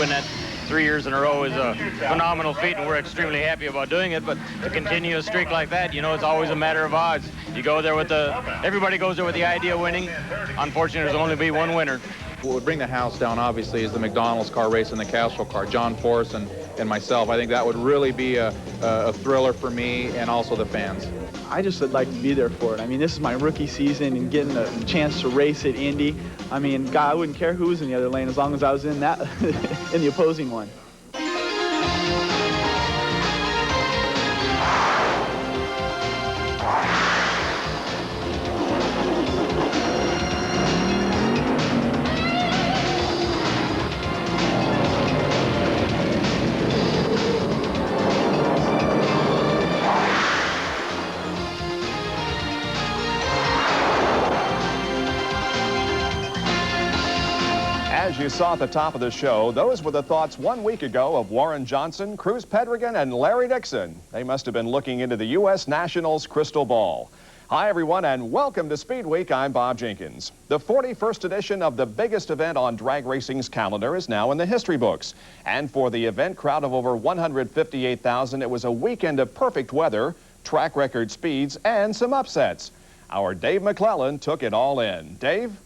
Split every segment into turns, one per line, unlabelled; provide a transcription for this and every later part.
win that 3 years in a row is a phenomenal feat, and we're extremely happy about doing it. But to continue a streak like that, you know, it's always a matter of odds. You go there with everybody goes there with the idea of winning. Unfortunately, there's only be one winner.
What would bring the house down, obviously, is the McDonald's car race and the Castro car. John Force and myself. I think that would really be a thriller for me and also the fans.
I just would like to be there for it. I mean, this is my rookie season, and getting the chance to race at Indy. I mean, God, I wouldn't care who was in the other lane as long as I was in that in the opposing one.
As you saw at the top of the show, those were the thoughts 1 week ago of Warren Johnson, Cruz Pedregan, and Larry Dixon. They must have been looking into the U.S. Nationals crystal ball. Hi, everyone, and welcome to Speed Week. I'm Bob Jenkins. The 41st edition of the biggest event on drag racing's calendar is now in the history books. And for the event crowd of over 158,000, it was a weekend of perfect weather, track record speeds, and some upsets. Our Dave McClellan took it all in. Dave?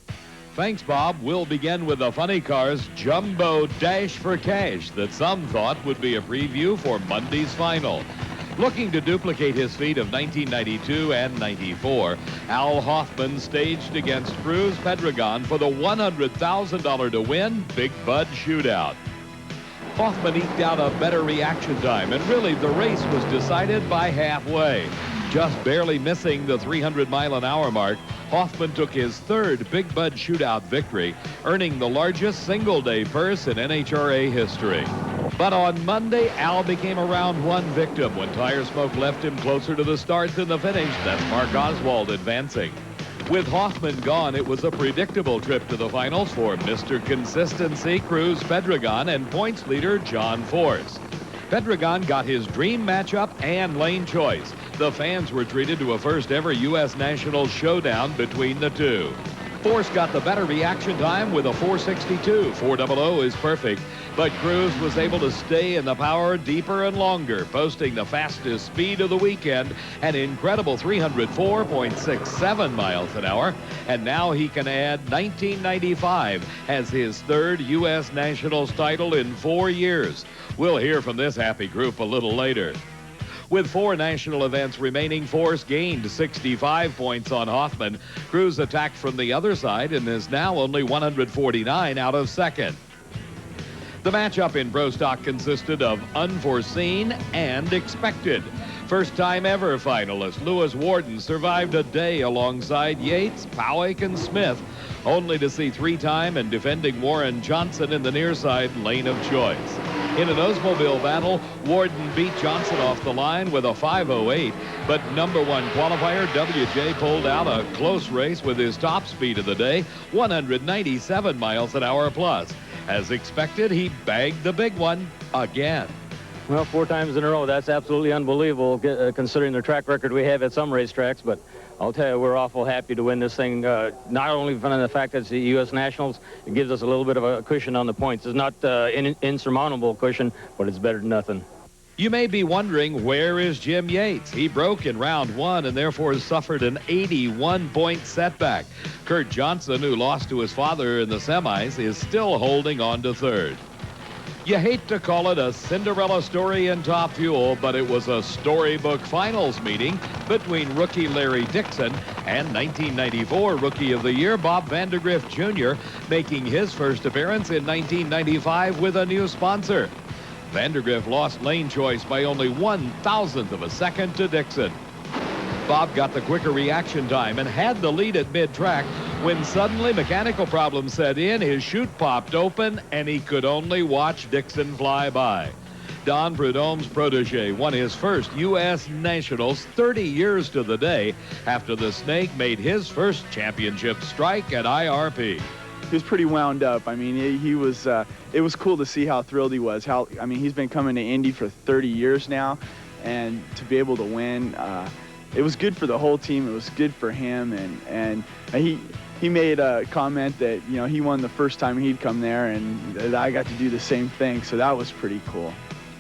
Thanks, Bob. We'll begin with the Funny Cars Jumbo Dash for Cash that some thought would be a preview for Monday's final. Looking to duplicate his feat of 1992 and 94, Al Hoffman staged against Cruz Pedregan for the $100,000 to win Big Bud Shootout. Hoffman eked out a better reaction time, and really the race was decided by halfway. Just barely missing the 300-mile-an-hour mark, Hoffman took his third Big Bud Shootout victory, earning the largest single-day purse in NHRA history. But on Monday, Al became a round one victim when tire smoke left him closer to the start than the finish. That's Mark Oswald advancing. With Hoffman gone, it was a predictable trip to the finals for Mr. Consistency Cruz Pedregan and points leader John Force. Pedregan got his dream matchup and lane choice. The fans were treated to a first-ever U.S. Nationals showdown between the two. Force got the better reaction time with a 462. 400 is perfect, but Cruz was able to stay in the power deeper and longer, posting the fastest speed of the weekend, an incredible 304.67 miles an hour, and now he can add 1995 as his third U.S. Nationals title in 4 years. We'll hear from this happy group a little later. With 4 national events remaining, Force gained 65 points on Hoffman. Cruz attacked from the other side and is now only 149 out of second. The matchup in Pro Stock consisted of unforeseen and expected. First time ever finalist Lewis Warden survived a day alongside Yates, Powick, and Smith, only to see 3-time and defending Warren Johnson in the near side lane of choice. In an Oldsmobile battle, Warden beat Johnson off the line with a 5:08, but number one qualifier WJ pulled out a close race with his top speed of the day, 197 miles an hour plus. As expected, he bagged the big one again.
Well, 4 times in a row, that's absolutely unbelievable considering the track record we have at some racetracks. But I'll tell you, we're awful happy to win this thing, not only from the fact that it's the U.S. Nationals, it gives us a little bit of a cushion on the points. It's not an insurmountable cushion, but it's better than nothing.
You may be wondering, where is Jim Yates? He broke in round 1 and therefore suffered an 81-point setback. Kurt Johnson, who lost to his father in the semis, is still holding on to third. You hate to call it a Cinderella story in Top Fuel, but it was a storybook finals meeting between rookie Larry Dixon and 1994 Rookie of the Year Bob Vandergrift Jr., making his first appearance in 1995 with a new sponsor. Vandergrift lost lane choice by only 1/1000th of a second to Dixon. Bob got the quicker reaction time and had the lead at mid-track when suddenly mechanical problems set in, his chute popped open, and he could only watch Dixon fly by. Don Prudhomme's protege won his first U.S. Nationals 30 years to the day after the Snake made his first championship strike at IRP.
He was pretty wound up. I mean, he was. It was cool to see how thrilled he was. He's been coming to Indy for 30 years now, and to be able to win, it was good for the whole team. It was good for him, and he made a comment that, you know, he won the first time he'd come there, and that I got to do the same thing, so that was pretty cool.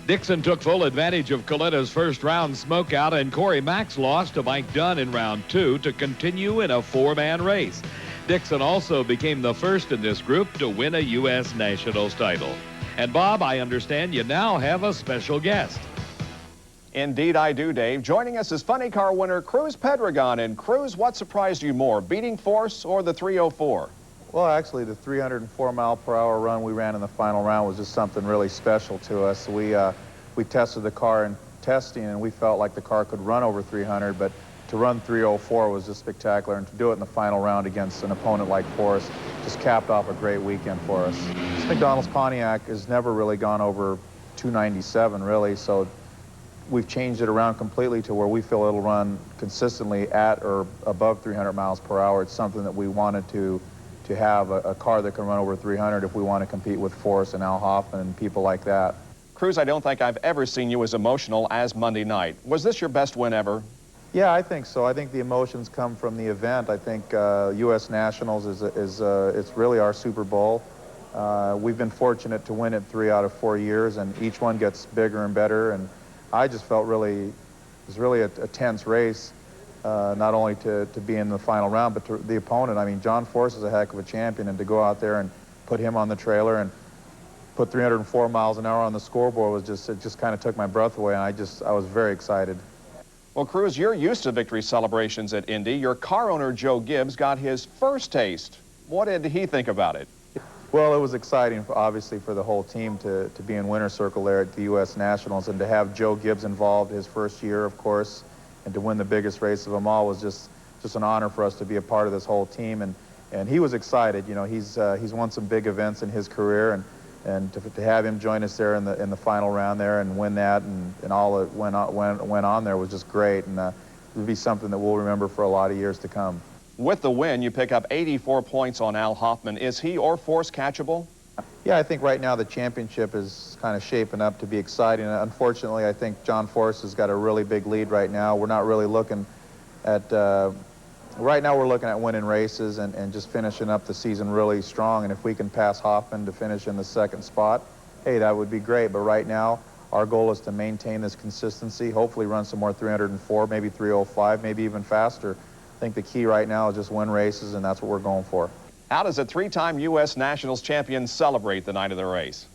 Dixon took full advantage of Coletta's first-round smokeout, and Corey Max lost to Mike Dunn in round 2 to continue in a 4-man race. Dixon also became the first in this group to win a U.S. Nationals title. And Bob, I understand you now have a special guest.
Indeed I do, Dave. Joining us is funny car winner Cruz Pedregon. And Cruz, what surprised you more, beating Force or the 304?
Well, actually, the 304-mile-per-hour run we ran in the final round was just something really special to us. We tested the car in testing, and we felt like the car could run over 300, but to run 304 was just spectacular, and to do it in the final round against an opponent like Forrest just capped off a great weekend for us. This McDonald's Pontiac has never really gone over 297, really, so we've changed it around completely to where we feel it'll run consistently at or above 300 miles per hour. It's something that we wanted to have a car that can run over 300 if we want to compete with Forrest and Al Hoffman and people like that.
Cruz, I don't think I've ever seen you as emotional as Monday night. Was this your best win ever?
Yeah, I think so. I think the emotions come from the event. I think U.S. Nationals it's really our Super Bowl. We've been fortunate to win it 3 out of 4 years, and each one gets bigger and better. And I just felt it was really a tense race. Not only to be in the final round, but to the opponent. I mean, John Force is a heck of a champion, and to go out there and put him on the trailer and put 304 miles an hour on the scoreboard was it just kind of took my breath away, and I was very excited.
Well, Cruz, you're used to victory celebrations at Indy. Your car owner, Joe Gibbs, got his first taste. What did he think about it?
Well, it was exciting, obviously, for the whole team to be in winner's circle there at the U.S. Nationals, and to have Joe Gibbs involved his first year, of course, and to win the biggest race of them all was just an honor for us to be a part of this whole team. And he was excited. You know, he's won some big events in his career, and to have him join us there in the final round there and win that and all that went on there was just great. And it would be something that we'll remember for a lot of years to come.
With the win, you pick up 84 points on Al Hoffman. Is he or Force catchable?
Yeah, I think right now the championship is kind of shaping up to be exciting. Unfortunately, I think John Force has got a really big lead right now. We're not really looking at, right now we're looking at winning races and just finishing up the season really strong. And if we can pass Hoffman to finish in the second spot, hey, that would be great. But right now, our goal is to maintain this consistency, hopefully run some more 304, maybe 305, maybe even faster. I think the key right now is just win races, and that's what we're going for.
How does a 3-time U.S. Nationals champion celebrate the night of the race?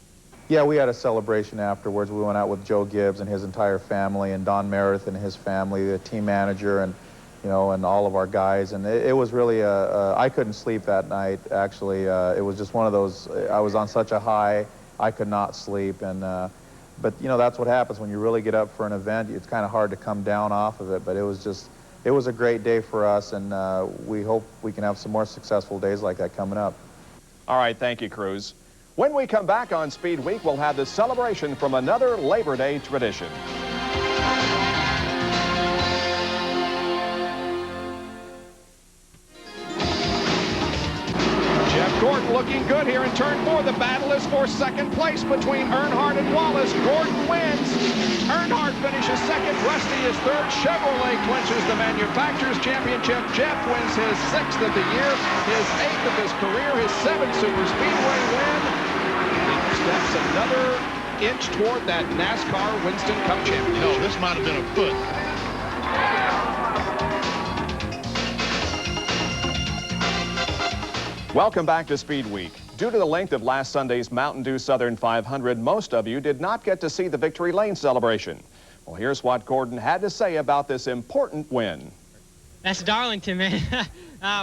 Yeah, we had a celebration afterwards. We went out with Joe Gibbs and his entire family, and Don Meredith and his family, the team manager, and and all of our guys. And it was really I couldn't sleep that night. Actually, it was just one of those. I was on such a high, I could not sleep. And but that's what happens when you really get up for an event. It's kind of hard to come down off of it. But it was a great day for us, and we hope we can have some more successful days like that coming up.
All right, thank you, Cruz. When we come back on Speed Week, we'll have the celebration from another Labor Day tradition. Jeff Gordon looking good here in turn 4. The battle is for second place between Earnhardt and Wallace. Gordon wins. Earnhardt finishes second. Rusty is third. Chevrolet clinches the Manufacturers' Championship. Jeff wins his 6th of the year, his 8th of his career, his 7th Super Speedway win. He steps another inch toward that NASCAR Winston Cup championship.
No, this might have been a foot.
Welcome back to Speed Week. Due to the length of last Sunday's Mountain Dew Southern 500, most of you did not get to see the Victory Lane celebration. Well, here's what Gordon had to say about this important win.
That's Darlington, man.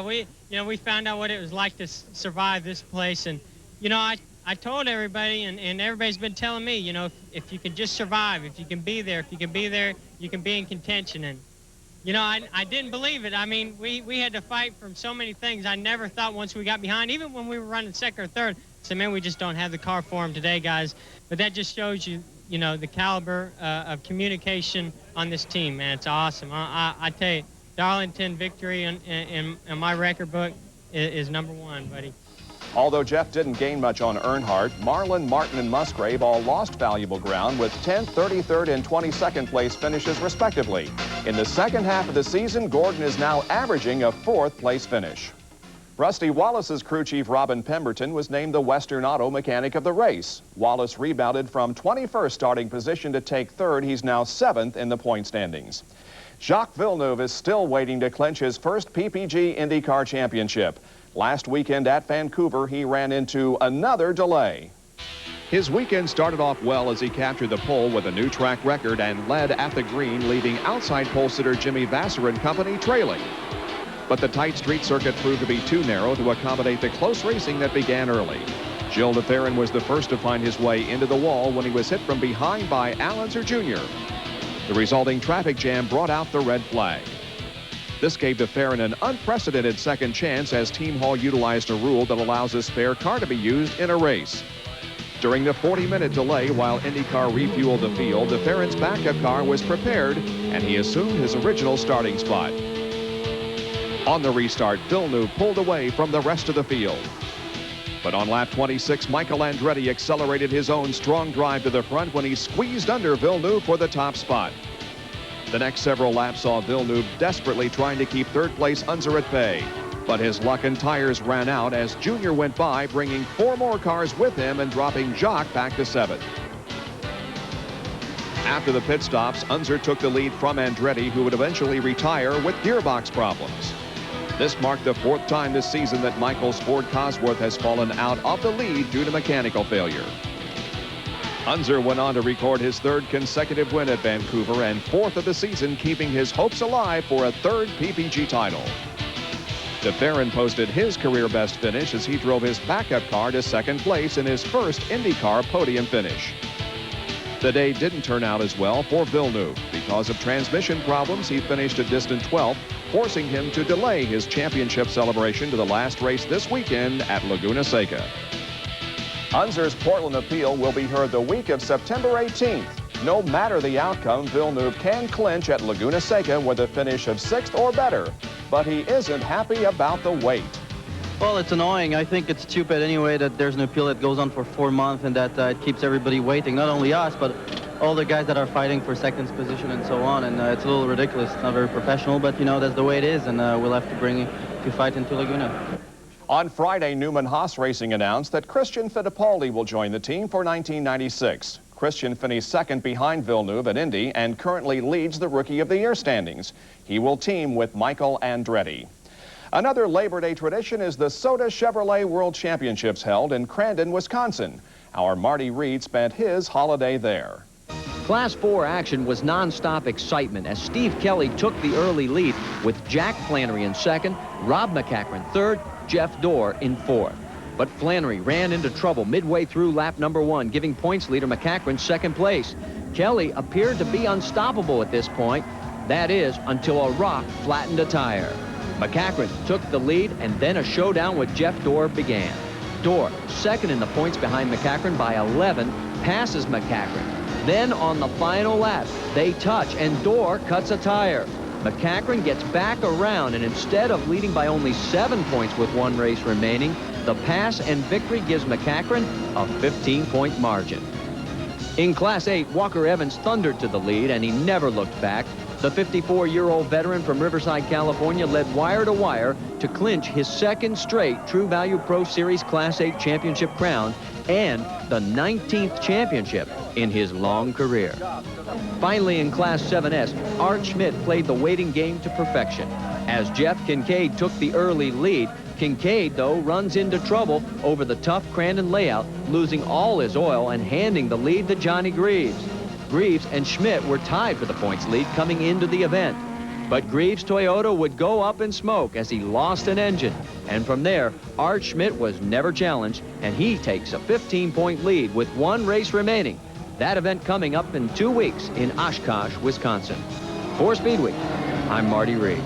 We found out what it was like to survive this place, and I told everybody, and everybody's been telling me, if you can just survive, if you can be there, you can be in contention. And I didn't believe it. I mean, we had to fight from so many things. I never thought once we got behind, even when we were running second or third, I said, man, we just don't have the car for them today, guys. But that just shows you, the caliber of communication on this team, man. It's awesome. I tell you, Darlington victory in my record book is #1, buddy.
Although Jeff didn't gain much on Earnhardt, Marlin, Martin, and Musgrave all lost valuable ground with 10th, 33rd, and 22nd place finishes respectively. In the second half of the season, Gordon is now averaging a 4th place finish. Rusty Wallace's crew chief Robin Pemberton was named the Western Auto Mechanic of the race. Wallace rebounded from 21st starting position to take third. He's now 7th in the point standings. Jacques Villeneuve is still waiting to clinch his first PPG IndyCar championship. Last weekend at Vancouver, he ran into another delay. His weekend started off well as he captured the pole with a new track record and led at the green, leaving outside pole sitter Jimmy Vasser and company trailing. But the tight street circuit proved to be too narrow to accommodate the close racing that began early. Gilles de Ferran was the first to find his way into the wall when he was hit from behind by Al Unser Jr. The resulting traffic jam brought out the red flag. This gave de Ferran an unprecedented second chance as Team Hall utilized a rule that allows a spare car to be used in a race. During the 40-minute delay while IndyCar refueled the field, de Ferran's backup car was prepared and he assumed his original starting spot. On the restart, Villeneuve pulled away from the rest of the field. But on lap 26, Michael Andretti accelerated his own strong drive to the front when he squeezed under Villeneuve for the top spot. The next several laps saw Villeneuve desperately trying to keep third place Unser at bay. But his luck and tires ran out as Junior went by, bringing 4 more cars with him and dropping Jacques back to 7th. After the pit stops, Unser took the lead from Andretti, who would eventually retire with gearbox problems. This marked the 4th time this season that Michael's Ford Cosworth has fallen out of the lead due to mechanical failure. Unser went on to record his 3rd consecutive win at Vancouver and 4th of the season, keeping his hopes alive for a 3rd PPG title. De Ferran posted his career best finish as he drove his backup car to 2nd place in his first IndyCar podium finish. The day didn't turn out as well for Villeneuve. Because of transmission problems, he finished a distant 12th, forcing him to delay his championship celebration to the last race this weekend at Laguna Seca. Unser's Portland appeal will be heard the week of September 18th. No matter the outcome, Villeneuve can clinch at Laguna Seca with a finish of 6th or better. But he isn't happy about the wait.
Well, it's annoying. I think it's stupid anyway that there's an appeal that goes on for 4 months and that it keeps everybody waiting, not only us, but all the guys that are fighting for 2nd position and so on. And it's a little ridiculous. It's not very professional, but, you know, that's the way it is, and we'll have to fight into Laguna.
On Friday, Newman Haas Racing announced that Christian Fittipaldi will join the team for 1996. Christian finished 2nd behind Villeneuve at Indy and currently leads the Rookie of the Year standings. He will team with Michael Andretti. Another Labor Day tradition is the Soda Chevrolet World Championships held in Crandon, Wisconsin. Our Marty Reed spent his holiday there.
Class 4 action was non-stop excitement as Steve Kelly took the early lead with Jack Flannery in 2nd, Rob McCachran 3rd, Jeff Dorr in 4th. But Flannery ran into trouble midway through lap number 1, giving points leader McCachran 2nd place. Kelly appeared to be unstoppable at this point. That is, until a rock flattened a tire. McCachran took the lead, and then a showdown with Jeff Dorr began. Dorr, 2nd in the points behind McCachran by 11, passes McCachran. Then on the final lap, they touch, and Dorr cuts a tire. McCachran gets back around, and instead of leading by only 7 points with 1 race remaining, the pass and victory gives McCachran a 15-point margin. In Class 8, Walker Evans thundered to the lead, and he never looked back. The 54-year-old veteran from Riverside, California led wire to wire to clinch his 2nd straight True Value Pro Series Class 8 championship crown and the 19th championship in his long career. Finally, in Class 7S, Art Schmidt played the waiting game to perfection. As Jeff Kincaid took the early lead, Kincaid, though, runs into trouble over the tough Crandon layout, losing all his oil and handing the lead to Johnny Greaves. Greaves and Schmidt were tied for the points lead coming into the event. But Greaves' Toyota would go up in smoke as he lost an engine. And from there, Art Schmidt was never challenged, and he takes a 15-point lead with 1 race remaining. That event coming up in 2 weeks in Oshkosh, Wisconsin. For SpeedWeek, I'm Marty Reed.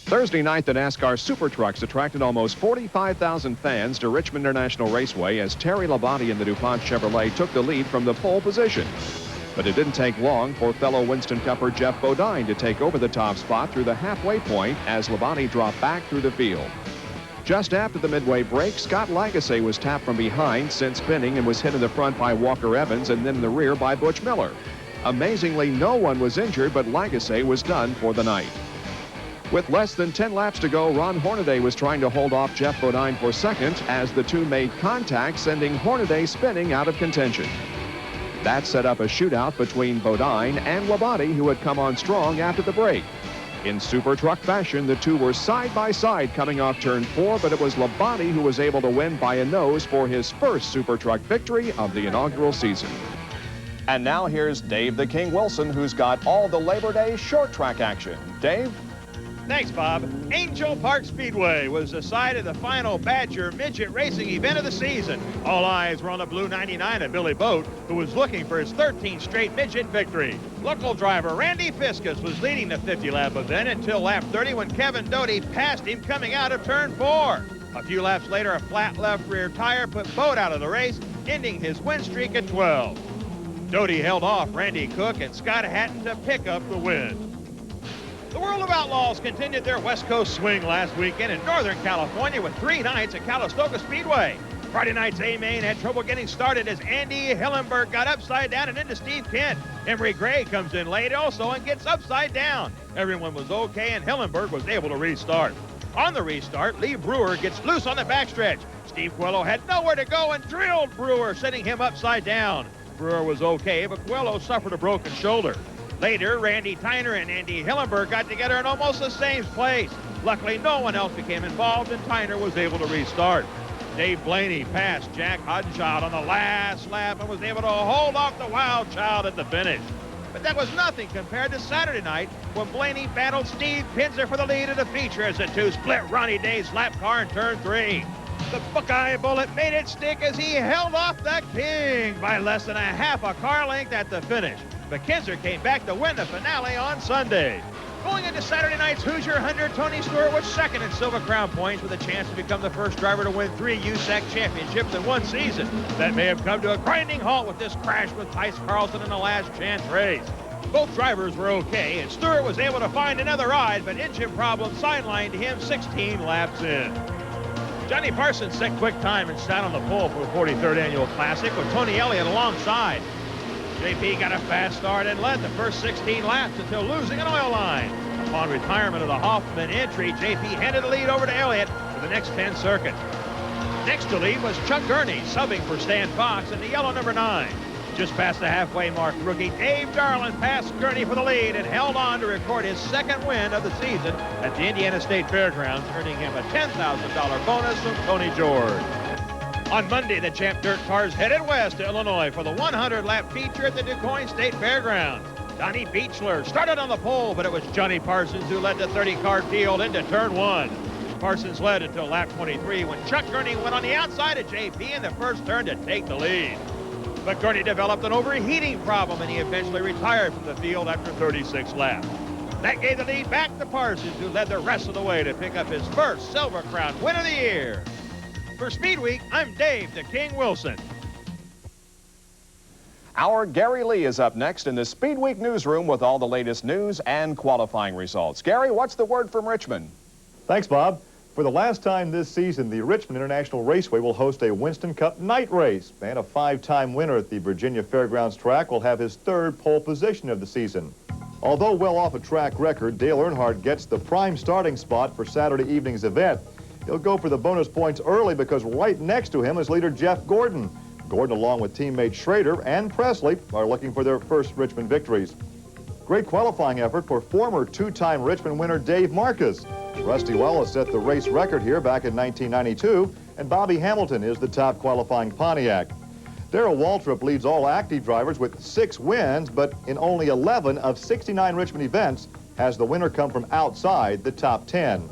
Thursday night, the NASCAR Super Trucks attracted almost 45,000 fans to Richmond International Raceway as Terry Labonte in the DuPont Chevrolet took the lead from the pole position. But it didn't take long for fellow Winston Cupper Jeff Bodine to take over the top spot through the halfway point as Labonte dropped back through the field. Just after the midway break, Scott Lagasse was tapped from behind, sent spinning, and was hit in the front by Walker Evans and then in the rear by Butch Miller. Amazingly, no one was injured, but Lagasse was done for the night. With less than 10 laps to go, Ron Hornaday was trying to hold off Jeff Bodine for second as the two made contact, sending Hornaday spinning out of contention. That set up a shootout between Bodine and Labonte, who had come on strong after the break. In super truck fashion, the two were side by side coming off turn 4, but it was Labonte who was able to win by a nose for his first super truck victory of the inaugural season. And now here's Dave the King Wilson, who's got all the Labor Day short track action. Dave?
Thanks, Bob. Angel Park Speedway was the site of the final Badger midget racing event of the season. All eyes were on the Blue 99 of Billy Boat, who was looking for his 13th straight midget victory. Local driver Randy Fiscus was leading the 50-lap event until lap 30 when Kevin Doty passed him coming out of turn 4. A few laps later, a flat left rear tire put Boat out of the race, ending his win streak at 12. Doty held off Randy Cook and Scott Hatton to pick up the win. The World of Outlaws continued their West Coast swing last weekend in Northern California with 3 nights at Calistoga Speedway. Friday night's A-Main had trouble getting started as Andy Hillenberg got upside down and into Steve Kent. Emery Gray comes in late also and gets upside down. Everyone was okay and Hillenberg was able to restart. On the restart, Lee Brewer gets loose on the backstretch. Steve Coelho had nowhere to go and drilled Brewer, sending him upside down. Brewer was okay, but Coelho suffered a broken shoulder. Later, Randy Tyner and Andy Hillenberg got together in almost the same place. Luckily, no one else became involved, and Tyner was able to restart. Dave Blaney passed Jack Hodenshaw on the last lap and was able to hold off the Wild Child at the finish. But that was nothing compared to Saturday night when Blaney battled Steve Pinzer for the lead of the feature as the two split Ronnie Day's lap car in turn 3. The Buckeye Bullet made it stick as he held off the King by less than a half a car length at the finish. But Kinzer came back to win the finale on Sunday. Going into Saturday night's Hoosier 100, Tony Stewart was second in Silver Crown points with a chance to become the first driver to win 3 USAC championships in one season. That may have come to a grinding halt with this crash with Tice Carlson in the last chance race. Both drivers were okay, and Stewart was able to find another ride, but engine problems sidelined him 16 laps in. Johnny Parsons set quick time and sat on the pole for the 43rd Annual Classic with Tony Elliott alongside. JP got a fast start and led the first 16 laps until losing an oil line. Upon retirement of the Hoffman entry, JP handed the lead over to Elliott for the next 10 circuits. Next to lead was Chuck Gurney, subbing for Stan Fox in the yellow number 9. Just past the halfway mark, rookie Dave Darlin passed Gurney for the lead and held on to record his second win of the season at the Indiana State Fairgrounds, earning him a $10,000 bonus from Tony George. On Monday, the Champ Dirt cars headed west to Illinois for the 100-lap feature at the DuQuoin State Fairgrounds. Donnie Beechler started on the pole, but it was Johnny Parsons who led the 30-car field into turn 1. Parsons led until lap 23 when Chuck Gurney went on the outside of JP in the first turn to take the lead. But Gurney developed an overheating problem and he eventually retired from the field after 36 laps. That gave the lead back to Parsons, who led the rest of the way to pick up his first Silver Crown win of the year. For Speed Week, I'm Dave the King Wilson.
Our Gary Lee is up next in the Speed Week newsroom with all the latest news and qualifying results. Gary, what's the word from Richmond?
Thanks, Bob. For the last time this season, the Richmond International Raceway will host a Winston Cup night race, and a 5-time winner at the Virginia Fairgrounds track will have his 3rd pole position of the season. Although well off a track record, Dale Earnhardt gets the prime starting spot for Saturday evening's event. He'll go for the bonus points early because right next to him is leader Jeff Gordon. Gordon, along with teammates Schrader and Presley, are looking for their first Richmond victories. Great qualifying effort for former 2-time Richmond winner Dave Marcus. Rusty Wallace set the race record here back in 1992, and Bobby Hamilton is the top qualifying Pontiac. Darrell Waltrip leads all active drivers with 6 wins, but in only 11 of 69 Richmond events has the winner come from outside the top 10.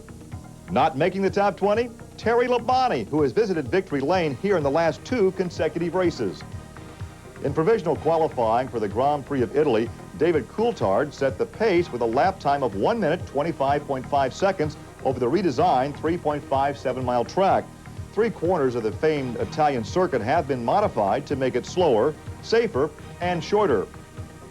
Not making the top 20, Terry Labonte, who has visited victory lane here in the last 2 consecutive races. In provisional qualifying for the Grand Prix of Italy, David Coulthard set the pace with a lap time of 1 minute 25.5 seconds over the redesigned 3.57-mile track. 3 corners of the famed Italian circuit have been modified to make it slower, safer, and shorter.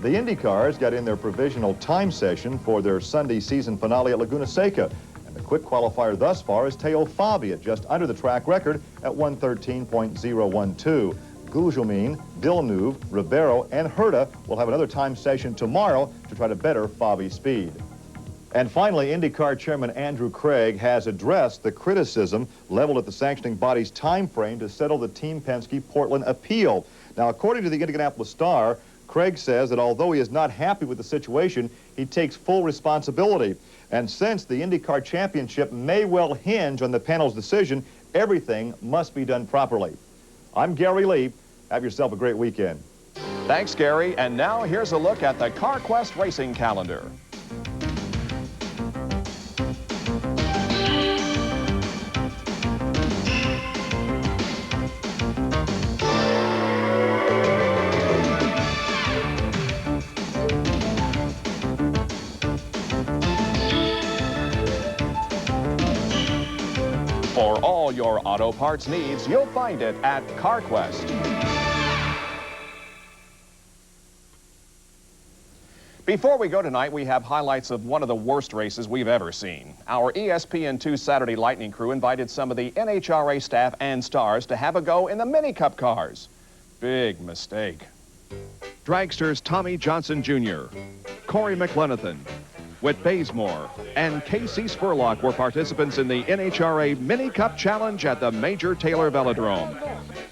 The Indy cars got in their provisional time session for their Sunday season finale at Laguna Seca. The quick qualifier thus far is Teo Fabi at just under the track record at 113.012. Gugelmin, Villeneuve, Ribeiro, and Herta will have another time session tomorrow to try to better Fabi's speed. And finally, IndyCar Chairman Andrew Craig has addressed the criticism leveled at the sanctioning body's time frame to settle the Team Penske Portland appeal. Now, according to the Indianapolis Star, Craig says that although he is not happy with the situation, he takes full responsibility. And since the IndyCar Championship may well hinge on the panel's decision, everything must be done properly. I'm Gary Lee. Have yourself a great weekend.
Thanks, Gary. And now here's a look at the CarQuest racing calendar. For all your auto parts needs, you'll find it at CarQuest. Before we go tonight, we have highlights of one of the worst races we've ever seen. Our ESPN2 Saturday Lightning crew invited some of the NHRA staff and stars to have a go in the Mini Cup cars. Big mistake. Dragsters Tommy Johnson Jr., Corey McLenithan, Whit Bazemore, and Casey Spurlock were participants in the NHRA Mini Cup Challenge at the Major Taylor Velodrome.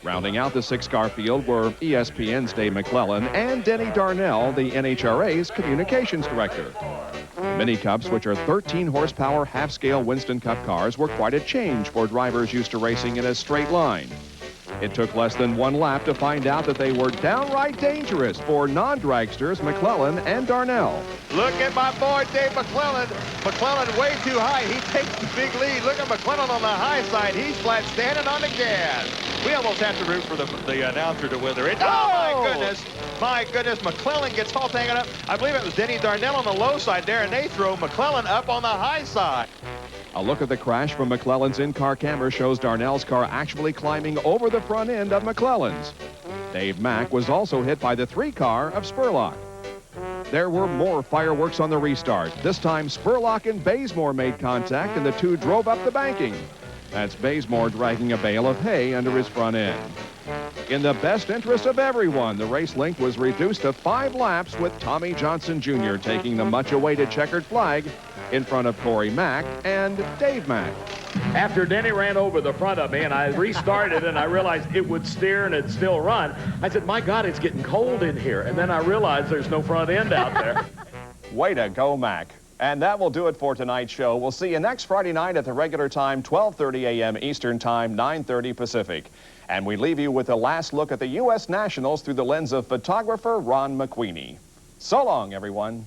Rounding out the six-car field were ESPN's Dave McClellan and Denny Darnell, the NHRA's communications director. Mini Cups, which are 13-horsepower half-scale Winston Cup cars, were quite a change for drivers used to racing in a straight line. It took less than one lap to find out that they were downright dangerous for non-dragsters McClellan and Darnell.
Look at my boy, Dave McClellan. McClellan way too high. He takes the big lead. Look at McClellan on the high side. He's flat standing on the gas. We almost have to root for the announcer to win the race. Oh, my goodness. My goodness. McClellan gets all tangled up. I believe it was Denny Darnell on the low side there, and they throw McClellan up on the high side.
A look at the crash from McClellan's in-car camera shows Darnell's car actually climbing over the front end of McClellan's. Dave Mack was also hit by the 3-car of Spurlock. There were more fireworks on the restart. This time, Spurlock and Bazemore made contact, and the two drove up the banking. That's Bazemore dragging a bale of hay under his front end. In the best interest of everyone, the race length was reduced to 5 laps, with Tommy Johnson Jr. taking the much-awaited checkered flag in front of Corey Mack and Dave Mack.
After Denny ran over the front of me and I restarted and I realized it would steer and it'd still run, I said, my God, it's getting cold in here. And then I realized there's no front end out there.
Way to go, Mack. And that will do it for tonight's show. We'll see you next Friday night at the regular time, 12:30 a.m. Eastern Time, 9:30 Pacific. And we leave you with a last look at the U.S. Nationals through the lens of photographer Ron McQueenie. So long, everyone.